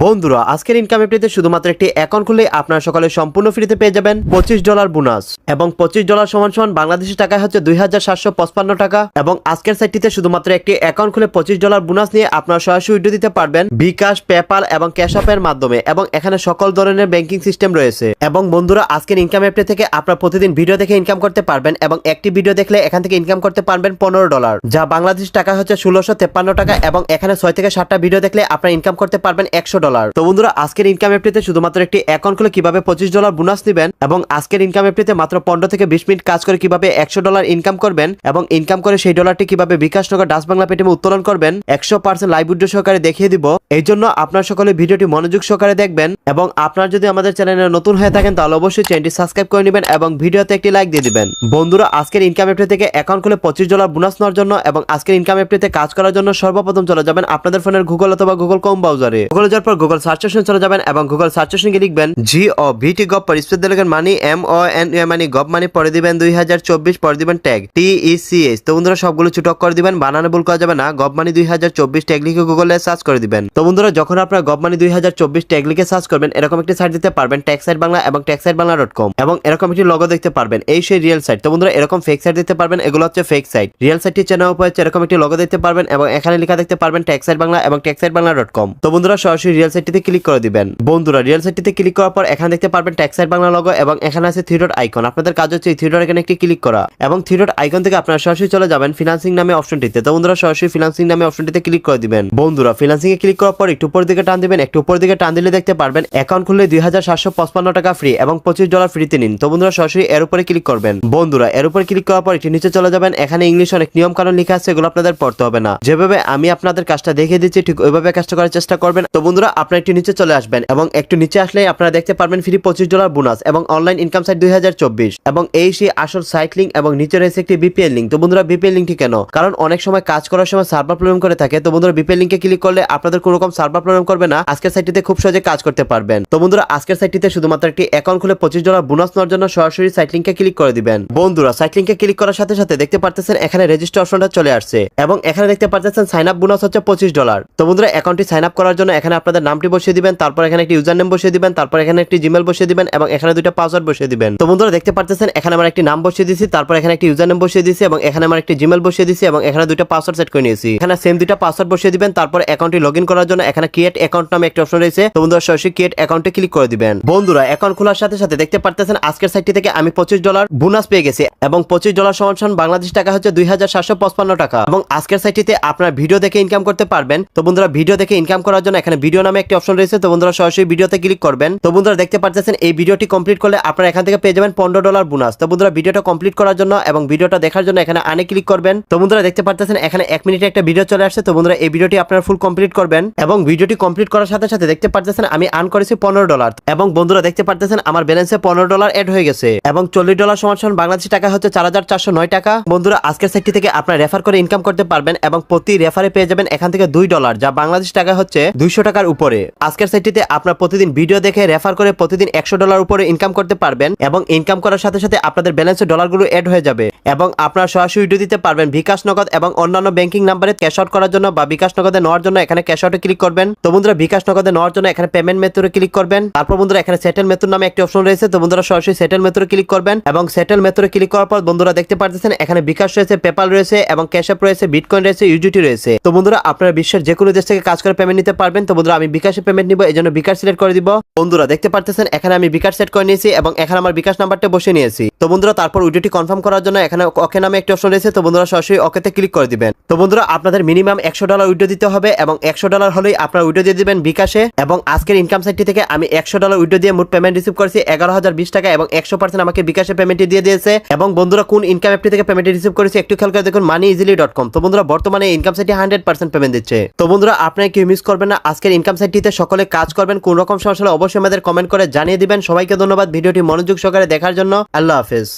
বন্ধুরা আজকের ইনকাম অ্যাপটিতে শুধুমাত্র একটি অ্যাকাউন্ট খুললেই আপনারা সকালে সম্পূর্ণ ফ্রিতে পেয়ে যাবেন $25 বোনাস এবং $25 সমান সমান বাংলাদেশি টাকায় হচ্ছে 2755 টাকা। এবং আজকের সাইটটিতে শুধুমাত্র একটি অ্যাকাউন্ট খুলে $25 বোনাস নিয়ে আপনারা সরাসরি উইথড্র দিতে পারবেন বিকাশ, পেপাল এবং ক্যাশ অ্যাপের মাধ্যমে, এবং এখানে সকল ধরনের ব্যাংকিং সিস্টেম রয়েছে। এবং বন্ধুরা আজকের ইনকাম অ্যাপটি থেকে আপনারা প্রতিদিন ভিডিও দেখে ইনকাম করতে পারবেন এবং একটি ভিডিও দেখলে এখান থেকে ইনকাম করতে পারবেন $15, যা বাংলাদেশি টাকা হচ্ছে 1653 টাকা। এবং এখানে 6 থেকে 7টা ভিডিও দেখলে আপনারা ইনকাম করতে পারবেন $100। তো বন্ধুরা আজকের ইনকাম অ্যাপটিতে শুধুমাত্র একটি অ্যাকাউন্ট খুলে কিভাবে $25 বোনাস দিবেন এবং আজকের ইনকাম অ্যাপটিতে মাত্র 15 থেকে 20 মিনিট কাজ করে কিভাবে $100 ইনকাম করবেন এবং ইনকাম করে সেই ডলারটি কিভাবে বিকাশ নগদ ডাচ বাংলা পেটিএমে উত্তোলন করবেন 100% লাইভ ভিডিও সহকারে দেখিয়ে দিব। এই জন্য আপনার সকলে ভিডিওটি মনোযোগ সহকারে দেখবেন। এবং আপনার যদি আমাদের চ্যানেলে নতুন হয়ে থাকেন তাহলে অবশ্যই চ্যানেলটি সাবস্ক্রাইব করে নেবেন এবং ভিডিওতে একটি লাইক দিয়ে দিবেন। বন্ধুরা আজকের ইনকাম অ্যাপটি থেকে অ্যাকাউন্ট খুলে $25 বোনাস নেওয়ার জন্য এবং আজকের ইনকাম অ্যাপটিতে কাজ করার জন্য সর্বপ্রথম চলে যাবেন আপনাদের ফোনের গুগল অথবা গুগল ক্রোম ব্রাউজারে। গুগলে যাওয়ার পর গুগল সার্চ অপশনে চলে যাবেন এবং গুগল সার্চ অপশনে লিখবেন GOVT পর স্পেস দিয়ে লিখবেন মানি MONE মানি গভ মানি, পরে দিবেন 2024, পরে দিবেন ট্যাগ TECH। তো বন্ধুরা সবগুলো ছুটক করে দিবেন, বানানে ভুল করা যাবে না। গভ মানি 2024 ট্যাগ লিখে গুগলে সার্চ করে দিবেন। তো বন্ধুরা যখন আপনারা গভ মানি 2024 ট্যাগ লিখে সার্চ করবেন এরকম একটি সাইট দিতে পারবেন ট্যাক্সাইট বাংলা এবং taxsiteBangla.com, এবং এরকম একটি লোগো দেখতে পারবেন। এই সেই রিয়েল সাইট। তো বন্ধুরা এরকম ফেক সাইট দিতে পারবেন, এগুলো হচ্ছে ফেক সাইট। রিয়েল সাইটটি চেনার উপর হচ্ছে এরকম একটি লোগো দেখতে পারবেন এবং এখানে লেখা দেখতে পারবেন ট্যাক্সাইট বাংলা এবং taxsiteBangla.com। তো বন্ধুরা সরাসরি রিয়েল সাইটটিতে ক্লিক করে দিবেন। বন্ধুরা রিয়েল সাইটটিতে ক্লিক করার পর এখানে দেখতে পারবেন ট্যাক্সাইট বাংলা লোগো এবং এখানে আছে থ্রি ডট আইকন। আপনাদের কাজ হচ্ছে এই থ্রি ডট আইকনে একটি ক্লিক করা এবং থ্রি ডট আইকন থেকে আপনারা সরাসরি চলে যাবেন ফিন্যান্সিং নামে অপশনটিতে। তো বন্ধুরা সরাসরি ফিন্যান্সিং নামে অপশনটিতে ক্লিক করে দিবেন। বন্ধুরা ফিন্যান্সিং এ ক্লিক করার পর একটু উপর দিকে টান দিবেন। একটু উপর দিকে টান দিলে দেখতে পারবেন অ্যাকাউন্ট খুললে 2755 টাকা ফ্রি এবং $25 ফ্রিতে নিন। তো বন্ধুরা সরাসরি এর উপরে ক্লিক করবেন। বন্ধুরা এর উপরে ক্লিক করার পর একটু নিচে চলে যাবেন। এখানে ইংলিশ অনেক নিয়ম কানুন লেখা আছে, এগুলো আপনাদের পড়তে হবে না। যেভাবে আমি আপনাদের কাজটা দেখিয়ে দিচ্ছি ঠিক ওইভাবে কাজটা করার চেষ্টা করবেন। তো বন্ধুরা আপনারা একটু নিচে চলে আসবেন এবং একটু নিচে আসলে আপনারা দেখতে পারবেন ফ্রি $25 বোনাস এবং অনলাইন ইনকাম সাইট 2024 এবং এই সেই আসল সাইট লিংক এবং নিচে রয়েছে একটি বিপিএল লিংক। তো বন্ধুরা বিপিএল লিংকটি কেন? কারণ অনেক সময় কাজ করার সময় সার্ভার প্রবলেম করে থাকে। তো বন্ধুরা বিপিএল লিংকে ক্লিক করলে আপনাদের কোনো রকম সার্ভার প্রবলেম করবে না, আজকের সাইটটিতে খুব সহজে কাজ করতে পারবেন। তো বন্ধুরা আজকের সাইটটিতে শুধুমাত্র একটি অ্যাকাউন্ট খুলে $25 বোনাস নেওয়ার জন্য সরাসরি সাইট লিংকে ক্লিক করে দিবেন। বন্ধুরা সাইট লিংকে ক্লিক করার সাথে সাথে দেখতে পারতেছেন এখানে রেজিস্টার অপশনটা চলে আসছে এবং এখানে দেখতে পারতেছেন সাইন আপ বোনাস হচ্ছে $25। তো বন্ধুরা অ্যাকাউন্টটি সাইন আপ করার জন্য এখানে আপনাদের নামটি বসিয়ে দিবেন, তারপর এখানে একটি ইউজার নেম বসিয়ে দিবেন, তারপর এখানে একটি জিমেল বসিয়ে দিবেন এবং এখানে দুইটা পাসওয়ার্ড বসিয়ে দিবেন। তো বন্ধুরা দেখতে পারতেছেন এখানে আমার একটি নাম বসিয়ে দিয়েছি, তারপর এখানে একটি ইউজার নেম বসিয়ে দিয়েছি এবং এখানে আমার একটি জিমেল বসিয়ে দিয়েছি এবং এখানে দুইটা পাসওয়ার্ড সেট করে নিয়েছি। এখানে সেম দুইটা পাসওয়ার্ড বসিয়ে দিবেন, তারপর অ্যাকাউন্টটি লগইন করার জন্য এখানে ক্রিয়েট অ্যাকাউন্ট নামে একটা অপশন রয়েছে। তো বন্ধুরা সরাসরি ক্রিয়েট অ্যাকাউন্টে ক্লিক করে দিবেন। বন্ধুরা অ্যাকাউন্ট খোলার সাথে সাথে দেখতে পারতেছেন আজকের সাইটটি থেকে আমি $25 বোনাস পেয়ে গেছি এবং $25 সমান সমান বাংলাদেশ টাকা হচ্ছে 2755 টাকা। এবং আজকের সাইটটিতে আপনারা ভিডিও দেখে ইনকাম করতে পারবেন। তো বন্ধুরা ভিডিও দেখে ইনকাম করার জন্য এখানে ভিডিও নামে একটি অপশন রয়েছে। তো বন্ধুরা সরাসরি ভিডিওতে ক্লিক করবেন। তো বন্ধুরা দেখতে পারতেছেন এই ভিডিওটি কমপ্লিট করলে আপনারা এখান থেকে পেয়ে যাবেন $15 বোনাস। তো বন্ধুরা ভিডিওটা কমপ্লিট করার জন্য এবং ভিডিওটা দেখার জন্য এখানে আনে ক্লিক করবেন। তো বন্ধুরা দেখতে পারতেছেন এখানে 1 মিনিটে একটা ভিডিও চলে আসছে। তো বন্ধুরা এই ভিডিওটি আপনারা ফুল কমপ্লিট করবেন এবং ভিডিওটি কমপ্লিট করার সাথে সাথে দেখতে পারতেছেন আমি আর্ন করেছি $15 এবং বন্ধুরা দেখতে পারতেছেন আমার ব্যালেন্সে $15 এড হয়ে গেছে এবং $40 সমান সমান বাংলাদেশি টাকা হচ্ছে 4409 টাকা। বন্ধুরা আজকের সাইটটি থেকে আপনারা রেফার করে ইনকাম করতে পারবেন এবং প্রতি রেফারে পেয়ে যাবেন এখান থেকে $2, যা বাংলাদেশ টাকা হচ্ছে 200 টাকার উপরে। আজকের সাইটটিতে আপনারা প্রতিদিন ভিডিও দেখে রেফার করে প্রতিদিন $100 উপরে ইনকাম করতে পারবেন এবং ইনকাম করার সাথে সাথে আপনাদের ব্যালেন্সে ডলারগুলো এড হয়ে যাবে এবং আপনারা সরাসরি ভিডিও দিতে পারবেন বিকাশ নগদ এবং অন্যান্য ব্যাংকিং নাম্বারে ক্যাশ আউট করার জন্য বা বিকাশ নগদে নেওয়ার জন্য এখানে ক্যাশ আউটে ক্লিক করবেন। তো বন্ধুরা বিকাশ নগদে নেওয়ার জন্য এখানে পেমেন্ট মেথডে ক্লিক করবেন। তারপর বন্ধুরা এখানে সেটেল মেথড নামে একটি অপশন রয়েছে। তো বন্ধুরা সরাসরি সেটেল মেথডে ক্লিক করবেন এবং সেটেল মেথডে ক্লিক করার পর বন্ধুরা দেখতে পারতেছেন এখানে বিকাশ রয়েছে, পেপাল রয়েছে এবং ক্যাশ অ্যাপ রয়েছে, বিটকয়েন রয়েছে, ইউজিটি রয়েছে। তো বন্ধুরা আপনারা বিশ্বের যে কোনো দেশ থেকে কাজ করে পেমেন্ট নিতে পারবেন। তো বন্ধুরা আমি বিকাশে পেমেন্ট নিব, এই জন্য বিকাশ সিলেক্ট করে দিব। বন্ধুরা দেখতে পারতেছেন এখানে আমি বিকাশ সেট করে নিয়েছি এবং এখানে আমার বিকাশ নাম্বারটা বসে নিয়েছি। তো বন্ধুরা তারপর উইডিওটি কনফার্ম করার জন্য এখানে ওকে নামে একটি অপশন রয়েছে। তো বন্ধুরা সরাসরি ওকেতে ক্লিক করে দিবেন। তো বন্ধুরা আপনাদের মিনিমাম $100 উইড্রো দিতে হবে এবং $100 হলেই আপনারা উইড্রো দিয়ে দিবেন বিকাশে। এবং আজকের ইনকাম সাইটটি থেকে আমি $100 উইড্রো দিয়ে মোট পেমেন্ট রিসিভ করেছি 11,020 টাকা এবং 100% আমাকে বিকাশে পেমেন্টটি দিয়ে দিয়েছে। এবং বন্ধুরা কোন ইনকাম অ্যাপটি থেকে পেমেন্ট রিসিভ করেছি একটু খেয়াল করে দেখুন, MoneyEasily.com। তো বন্ধুরা বর্তমানে ইনকাম সাইটটি 100% পেমেন্ট দিচ্ছে। তো বন্ধুরা আপনারা কেউ মিস করবেন না, আজকের ইনকাম সাইটটিতে সকলে কাজ করবেন। কোন রকম সমস্যা হলে অবশ্যই আমাদের কমেন্ট করে জানিয়ে দিবেন। সবাইকে ধন্যবাদ ভিডিওটি মনোযোগ সহকারে দেখার জন্য। আল্লাহ হাফেজ।